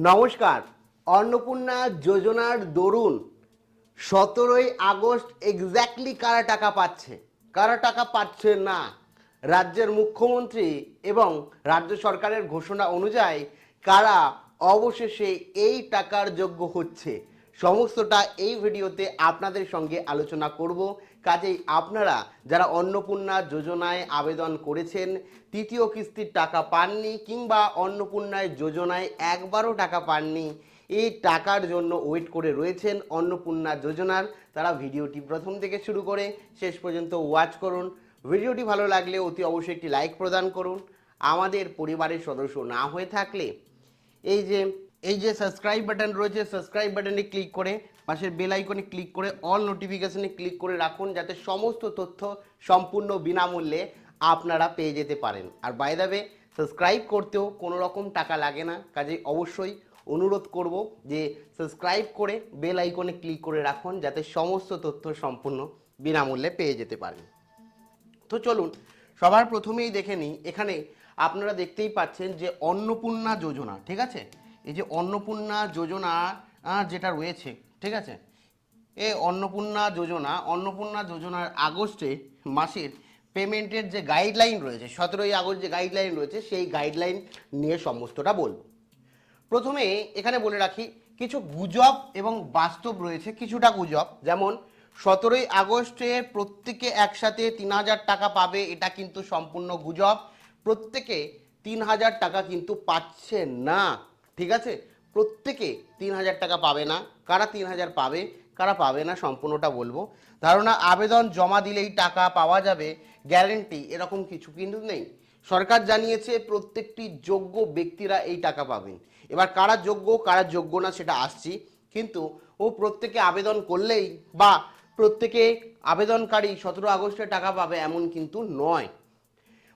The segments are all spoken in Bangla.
নমস্কার। অন্নপূর্ণা যোজনার দরুন 17ই আগস্ট এক্স্যাক্টলি কারা টাকা পাচ্ছে, কারা টাকা পাচ্ছে না, রাজ্যের মুখ্যমন্ত্রী এবং রাজ্য সরকারের ঘোষণা অনুযায়ী কারা অবশেষে এই টাকার যোগ্য হচ্ছে, সমস্তটা এই ভিডিওতে আপনাদের সঙ্গে আলোচনা করব। কাজেই আপনারা যারা অন্নপূর্ণা যোজনায় আবেদন করেছেন, তৃতীয় কিস্তির টাকা পাননি কিংবা অন্নপূর্ণায় যোজনায় একবারও টাকা পাননি, এই টাকার জন্য ওয়েট করে রয়েছেন অন্নপূর্ণা যোজনার, তারা ভিডিওটি প্রথম থেকে শুরু করে শেষ পর্যন্ত ওয়াচ করুন। ভিডিওটি ভালো লাগলে অতি অবশ্যই একটি লাইক প্রদান করুন। আমাদের পরিবারের সদস্য না হয়ে থাকলে এই যে সাবস্ক্রাইব বাটন রয়েছে, সাবস্ক্রাইব বাটনে ক্লিক করে পাশের বেল আইকনে ক্লিক করে অল নোটিফিকেশনে ক্লিক করে রাখুন, যাতে সমস্ত তথ্য সম্পূর্ণ বিনামূল্যে আপনারা পেয়ে যেতে পারেন। আর বাই দ্য ওয়ে, সাবস্ক্রাইব করতেও কোনো রকম টাকা লাগে না, কাজে অবশ্যই অনুরোধ করব যে সাবস্ক্রাইব করে বেল আইকনে ক্লিক করে রাখুন, যাতে সমস্ত তথ্য সম্পূর্ণ বিনামূল্যে পেয়ে যেতে পারেন। তো চলুন সবার প্রথমেই দেখে নিই। এখানে আপনারা দেখতেই পাচ্ছেন যে অন্নপূর্ণা যোজনা, ঠিক আছে, এই যে অন্নপূর্ণা যোজনা যেটা রয়েছে, ঠিক আছে, এই অন্নপূর্ণা যোজনার আগস্টে মাসের পেমেন্টের যে গাইডলাইন রয়েছে, 17ই আগস্ট যে গাইডলাইন রয়েছে, সেই গাইডলাইন নিয়ে সমস্তটা বলবো। প্রথমে এখানে বলে রাখি, কিছু গুজব এবং বাস্তব রয়েছে। কিছুটা গুজব, যেমন 17ই আগস্টে প্রত্যেকে একসাথে 3,000 টাকা পাবে, এটা কিন্তু সম্পূর্ণ গুজব। প্রত্যেকে 3,000 টাকা কিন্তু পাচ্ছে না, ঠিক আছে, প্রত্যেকে 3,000 টাকা পাবে না। কারা 3,000 পাবে, কারা পাবে না, সম্পূর্ণটা বলবো। ধারণা আবেদন জমা দিলেই টাকা পাওয়া যাবে, গ্যারেন্টি এরকম কিছু কিন্তু নেই। সরকার জানিয়েছে প্রত্যেকটি যোগ্য ব্যক্তিরা এই টাকা পাবেন। এবার কারা যোগ্য না সেটা আসছি, কিন্তু প্রত্যেকে আবেদন করলেই বা প্রত্যেকে আবেদনকারী 17 আগস্টে টাকা পাবে এমন কিন্তু নয়।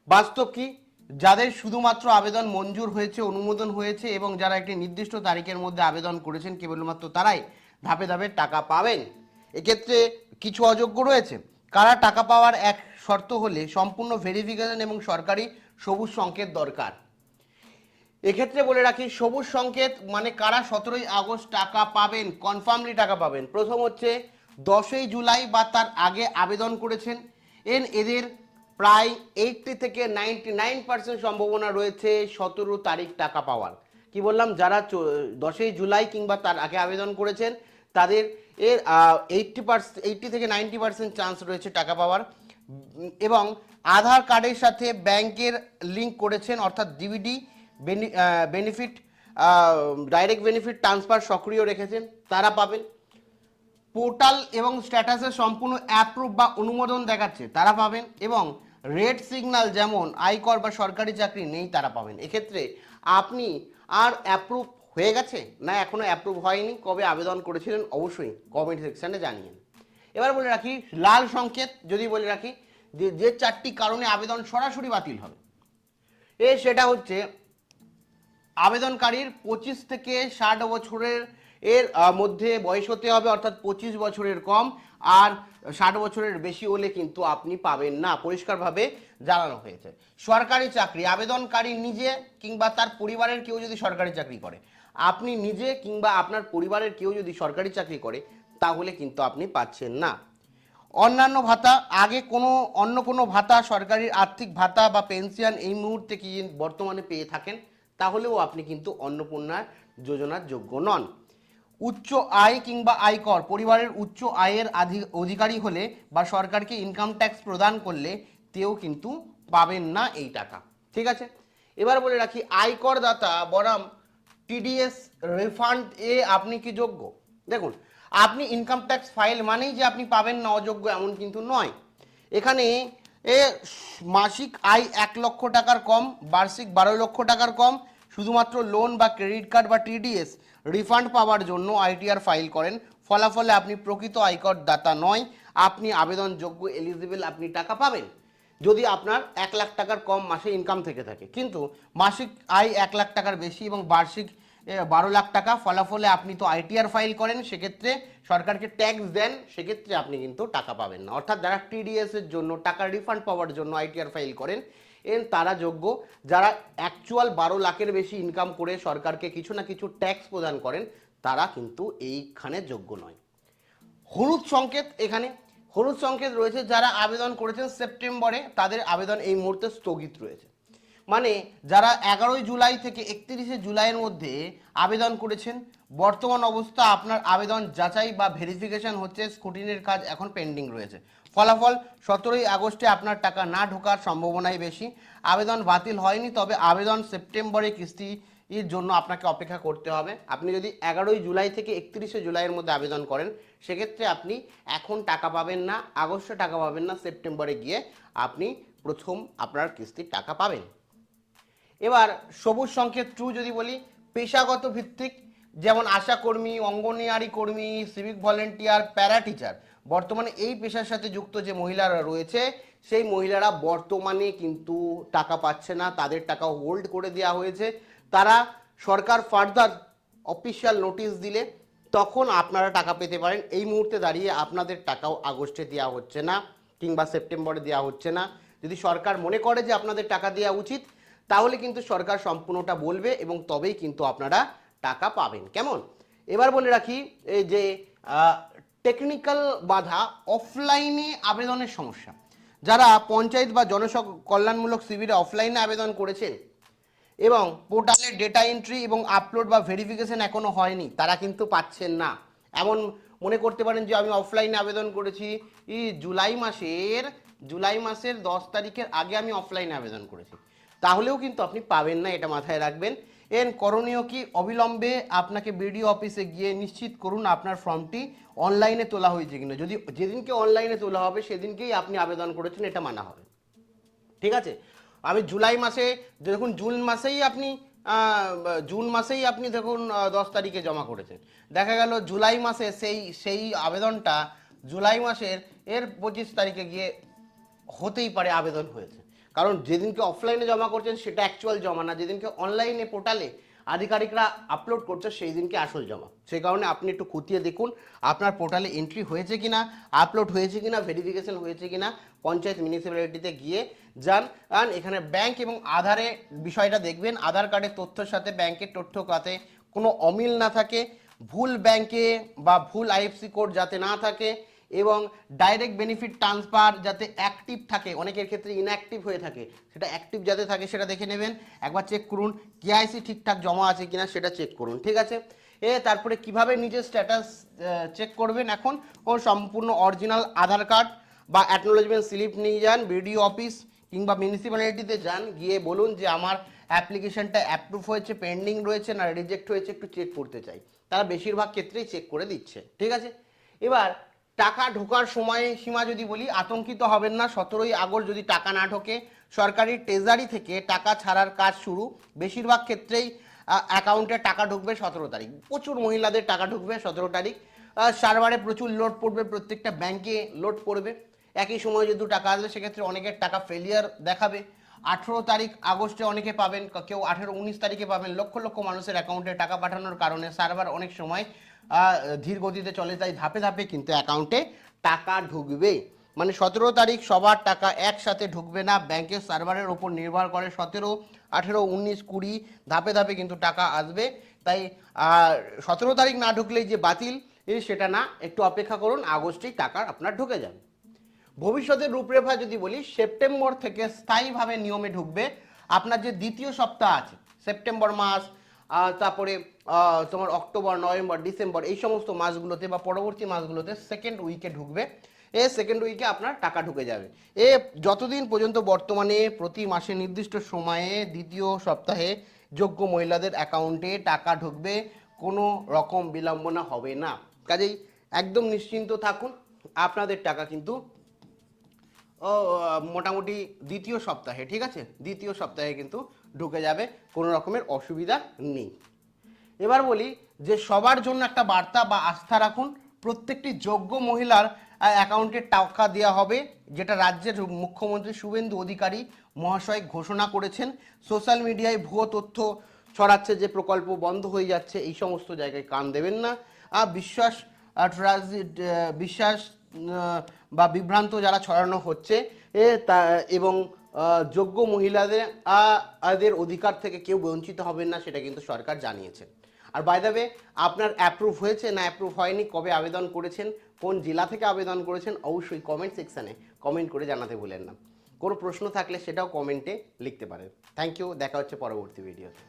বাস্তব কি, যাদের শুধুমাত্র আবেদন মঞ্জুর হয়েছে, অনুমোদন হয়েছে এবং যারা একটি নির্দিষ্ট তারিখের মধ্যে আবেদন করেছেন, কেবলমাত্র তারাই ধাপে ধাপে টাকা পাবেন। এক্ষেত্রে কিছু অযোগ্য রয়েছে। কারা টাকা পাওয়ার এক শর্ত হলে সম্পূর্ণ ভেরিফিকেশন এবং সরকারি সবুজ সংকেত দরকার। এক্ষেত্রে বলে রাখি, সবুজ সংকেত মানে কারা 17ই আগস্ট টাকা পাবেন, কনফার্মলি টাকা পাবেন। প্রথম হচ্ছে 10ই জুলাই বা তার আগে আবেদন করেছেন, এদের প্রায় 80 থেকে 99% সম্ভাবনা রয়েছে 17 তারিখ টাকা পাওয়ার। কি বললাম, যারা 10ই জুলাই কিংবা তার আগে আবেদন করেছেন তাদের 80 থেকে 90% চান্স রয়েছে টাকা পাওয়ার। এবং আধার কার্ডের সাথে ব্যাংকের লিঙ্ক করেছেন, অর্থাৎ DBT benefit direct benefit transfer সক্রিয় রেখেছেন, তারা পাবেন। পোর্টাল এবং স্ট্যাটাসে সম্পূর্ণ অ্যাপ্রুভ বা অনুমোদন দেখাচ্ছে, তারা পাবেন। এবং রেড সিগন্যাল যেমন আয়কর বা সরকারি চাকরি নেই, তারা পাবেন। এক্ষেত্রে আপনি আর অ্যাপ্রুভ হয়ে গেছে না এখনো অ্যাপ্রুভ হয়নি, কবে আবেদন করেছিলেন অবশ্যই কমেন্ট সেকশানে জানিয়ে। এবার বলে রাখি লাল সংকেত, যদি বলে রাখি যে 4টি কারণে আবেদন সরাসরি বাতিল হবে, সেটা হচ্ছে আবেদনকারীর 25 থেকে 60 বছরের মধ্যে বয়স হতে হবে, অর্থাৎ 25 বছরের কম, আর 60 বছরের বেশি হলে কিন্তু আপনি পাবেন না, পরিষ্কারভাবে জানানো হয়েছে। সরকারি চাকরি, আবেদনকারী নিজে কিংবা তার পরিবারের কেউ যদি সরকারি চাকরি করে, আপনি নিজে কিংবা আপনার পরিবারের কেউ যদি সরকারি চাকরি করে, তাহলে কিন্তু আপনি পাচ্ছেন না। অন্যান্য ভাতা, আগে অন্য কোনো ভাতা, সরকারি আর্থিক ভাতা বা পেনশন এই মুহূর্তে কি বর্তমানে পেয়ে থাকেন, তাহলেও আপনি কিন্তু অন্নপূর্ণা যোজনার যোগ্য নন। উচ্চ আয় কিংবা আয়কর, পরিবারের উচ্চ আয়ের অধিকারী হলে বা সরকারকে ইনকাম ট্যাক্স প্রদান করলে তেও কিন্তু পাবেন না এই টাকা, ঠিক আছে। এবার বলে রাখি আয়কর দাতা বনাম টিডিএস রিফান্ড আপনি কি যোগ্য। দেখুন, আপনি ইনকাম ট্যাক্স ফাইল মানেই যে আপনি পাবেন না, অযোগ্য এমন কিন্তু নয়। এখানে মাসিক আয় 1 লক্ষ টাকার কম, বার্ষিক 12 লক্ষ টাকার কম, শুধুমাত্র লোন বা ক্রেডিট কার্ড বা টিডিএস রিফান্ড পাওয়ার জন্য আইটিআর ফাইল করেন, ফলাফলে আপনি প্রকৃত আয়কর দাতা নয়, আপনি আবেদনযোগ্য এলিজিবল, আপনি টাকা পাবেন যদি আপনার 1 লাখ টাকার কম মাসে ইনকাম থেকে থাকে। কিন্তু মাসিক আয় 1 লাখ টাকার বেশি এবং বার্ষিক 12 লাখ টাকা, ফলাফলে আপনি তো আইটিআর ফাইল করেন, সেক্ষেত্রে সরকারকে ট্যাক্স দেন, সেক্ষেত্রে আপনি কিন্তু টাকা পাবেন না। অর্থাৎ যারা টিডিএস এর জন্য টাকা রিফান্ড পাওয়ার জন্য আইটিআর ফাইল করেন, তারা যোগ্য। যারা অ্যাকচুয়াল 12 লাখের বেশি ইনকাম করে সরকারকে কিছু না কিছু ট্যাক্স প্রদান করেন তারা কিন্তু এইখানে যোগ্য নয়। হলুদ সংকেত, এখানে হলুদ সংকেত রয়েছে যারা আবেদন করেছেন সেপ্টেম্বরে, তাদের আবেদন এই মুহূর্তে স্থগিত রয়েছে। মানে যারা 11 জুলাই থেকে 31 জুলাইয়ের মধ্যে আবেদন করেছেন, বর্তমান অবস্থা আপনার আবেদন যাচাই বা ভেরিফিকেশন হচ্ছে, স্ক্রুটিনির কাজ এখন পেন্ডিং রয়েছে। ফলাফল 17 আগস্টে আপনার টাকা না ঢোকার সম্ভাবনাই বেশি। আবেদন বাতিল হয়নি, তবে আবেদন সেপ্টেম্বরে কিস্তির জন্য আপনাকে অপেক্ষা করতে হবে। আপনি যদি 11 জুলাই থেকে 31 জুলাইয়ের মধ্যে আবেদন করেন সেক্ষেত্রে আপনি এখন টাকা পাবেন না, আগস্টে টাকা পাবেন না, সেপ্টেম্বরে গিয়ে আপনি প্রথম আপনার কিস্তির টাকা পাবেন। এবার সবুজ সংকেত 2 যদি বলি, পেশাগত ভিত্তিক, যেমন আশাকর্মী, অঙ্গনওয়াড়ি কর্মী, সিভিক ভলেন্টিয়ার, প্যারা টিচার, বর্তমানে এই পেশার সাথে যুক্ত যে মহিলারা রয়েছে সেই মহিলারা বর্তমানে কিন্তু টাকা পাচ্ছে না, তাদের টাকা হোল্ড করে দেওয়া হয়েছে। তারা সরকার ফার্দার অফিসিয়াল নোটিশ দিলে তখন আপনারা টাকা পেতে পারেন। এই মুহূর্তে দাঁড়িয়ে আপনাদের টাকাও আগস্টে দেওয়া হচ্ছে না কিংবা সেপ্টেম্বরে দেওয়া হচ্ছে না। যদি সরকার মনে করে যে আপনাদের টাকা দেওয়া উচিত তাহলে কিন্তু সরকার সম্পূর্ণটা বলবে এবং তবেই কিন্তু আপনারা টাকা পাবেন। কেমন? এবার বলে রাখি এই যে টেকনিক্যাল বাধা, অফলাইনে আবেদনের সমস্যা। যারা পঞ্চায়েত বা জনকল্যাণমূলক শিবিরে অফলাইনে আবেদন করেছেন এবং পোর্টালে ডেটা এন্ট্রি এবং আপলোড বা ভেরিফিকেশন এখনো হয়নি তারা কিন্তু পাচ্ছেন না। এমন মনে করতে পারেন যে আমি অফলাইনে আবেদন করেছি জুলাই মাসের 10 তারিখের আগে আমি অফলাইনে আবেদন করেছি, তাহলেও কিন্তু আপনি পাবেন না, এটা মাথায় রাখবেন। করণীয় কি? অবিলম্বে আপনাকে বিডিও অফিসে গিয়ে নিশ্চিত করুন আপনার ফর্মটি অনলাইনে তোলা হয়েছে কিনা। যদি যেদিনকে অনলাইনে তোলা হবে সেদিনকেই আপনি আবেদন করেছেন এটা মানা হবে, ঠিক আছে? আমি জুলাই মাসে দেখুন, জুন মাসেই আপনি দেখুন 10 তারিখে জমা করেছেন, দেখা গেল জুলাই মাসে সেই আবেদনটা জুলাই মাসের 25 তারিখে গিয়ে হতেই পারে আবেদন হয়েছে। কারণ যেদিনকে অফলাইনে জমা করছেন সেটা অ্যাকচুয়াল জমা না, যেদিনকে অনলাইনে পোর্টালে আধিকারিকরা আপলোড করছে সেই দিনকে আসল জমা। সেই কারণে আপনি একটু খতিয়ে দেখুন আপনার পোর্টালে এন্ট্রি হয়েছে কিনা, আপলোড হয়েছে কিনা, ভেরিফিকেশন হয়েছে কিনা। পঞ্চায়েত মিউনিসিপ্যালিটিতে গিয়ে যান, এখানে ব্যাংক এবং আধারে বিষয়টা দেখবেন, আধার কার্ডের তথ্যের সাথে ব্যাংকের তথ্য যাতে কোনো অমিল না থাকে, ভুল ব্যাংকে বা ভুল আইএফসি কোড যাতে না থাকে, এবং ডাইরেক্ট বেনিফিট ট্রান্সফার যাতে অ্যাক্টিভ থাকে, অনেকের ক্ষেত্রে ইনঅ্যাক্টিভ হয়ে থাকে, সেটা অ্যাক্টিভ যাতে থাকে সেটা দেখে নেবেন, একবার চেক করুন। কেআইসি ঠিকঠাক জমা আছে কিনা সেটা চেক করুন, ঠিক আছে? তারপরে কিভাবে নিজের স্ট্যাটাস চেক করবেন? এখন সম্পূর্ণ অরিজিনাল আধার কার্ড বা অ্যাকনোলেজমেন্ট স্লিপ নিয়ে যান বিডিও অফিস কিংবা মিউনিসিপ্যালিটিতে যান, গিয়ে বলুন যে আমার অ্যাপ্লিকেশনটা অ্যাপ্রুভ হয়েছে, পেন্ডিং রয়েছে না রিজেক্ট হয়েছে, একটু চেক করতে চাই। তারা বেশিরভাগ ক্ষেত্রেই চেক করে দিচ্ছে, ঠিক আছে? এবার টাকা ঢোকার সময় সীমা যদি বলি, আতঙ্কিত হবেন না। 17 আগস্ট যদি টাকা না ঢোকে, সরকারি ট্রেজারি থেকে টাকা ছাড়ার কাজ শুরু। বেশিরভাগ ক্ষেত্রেই অ্যাকাউন্টে টাকা ঢুকবে 17 তারিখ, প্রচুর মহিলাদের টাকা ঢুকবে 17 তারিখ। সার্ভারে প্রচুর লোড পড়বে, প্রত্যেকটা ব্যাংকে লোড পড়বে, একই সময় যদি টাকা আসবে সেক্ষেত্রে অনেকের টাকা ফেলিয়ার দেখাবে। 18 তারিখ আগস্টে অনেকে পাবেন, কেউ 18-19 তারিখে পাবেন। লক্ষ লক্ষ মানুষের অ্যাকাউন্টে টাকা পাঠানোর কারণে সার্ভার অনেক সময় ধীর গতিতে চলে, তাই ধাপে ধাপে কিন্তু অ্যাকাউন্টে টাকা ঢুকবে। মানে 17 তারিখ সবার টাকা একসাথে ঢুকবে না, ব্যাংকের সার্ভারের ওপর নির্ভর করে। 17, 18, 19, 20 ধাপে ধাপে কিন্তু টাকা আসবে। তাই 17 তারিখ না ঢুকলেই যে বাতিল সেটা না, একটু অপেক্ষা করুন, আগস্টেই টাকা আপনার ঢুকে যাবে। ভবিষ্যতের রূপরেখা যদি বলি, সেপ্টেম্বর থেকে স্থায়ীভাবে নিয়মে ঢুকবে। আপনার যে দ্বিতীয় সপ্তাহ আছে সেপ্টেম্বর মাস, তারপরে তোমার অক্টোবর, নভেম্বর, ডিসেম্বর, এই সমস্ত মাসগুলোতে বা পরবর্তী মাসগুলোতে সেকেন্ড উইকে ঢুকবে। সেকেন্ড উইকে আপনার টাকা ঢুকে যাবে। যতদিন পর্যন্ত বর্তমানে প্রতি মাসে নির্দিষ্ট সময়ে দ্বিতীয় সপ্তাহে যোগ্য মহিলাদের অ্যাকাউন্টে টাকা ঢুকবে, কোনো রকম বিলম্বনা হবে না। কাজেই একদম নিশ্চিন্ত থাকুন, আপনাদের টাকা কিন্তু মোটামুটি দ্বিতীয় সপ্তাহে, ঠিক আছে, দ্বিতীয় সপ্তাহে কিন্তু ঢুকে যাবে, কোনো রকমের অসুবিধা নেই। এবার বলি যে সবার জন্য একটা বার্তা বা আস্থা রাখুন, প্রত্যেকটি যোগ্য মহিলার অ্যাকাউন্টে টাকা দেওয়া হবে, যেটা রাজ্যের মুখ্যমন্ত্রী শুভেন্দু অধিকারী মহাশয় ঘোষণা করেছেন। সোশ্যাল মিডিয়ায় ভুয়ো তথ্য ছড়াচ্ছে যে প্রকল্প বন্ধ হয়ে যাচ্ছে, এই সমস্ত জায়গায় কান দেবেন না। বিশ্বাস বা বিভ্রান্ত যারা ছড়ানো হচ্ছে এবং যোগ্য মহিলাদের দের অধিকার থেকে কেউ বঞ্চিত হবেন না, সেটা কিন্তু সরকার জানিয়েছে। আর বাই দ্য ওয়ে, আপনার অ্যাপ্রুভ হয়েছে না অ্যাপ্রুভ হয়নি, কবে আবেদন করেছেন, কোন জেলা থেকে আবেদন করেছেন, অবশ্যই কমেন্ট সেকশানে কমেন্ট করে জানাতে ভুলেন না। কোনো প্রশ্ন থাকলে সেটাও কমেন্টে লিখতে পারেন। থ্যাংক ইউ, দেখা হচ্ছে পরবর্তী ভিডিওতে।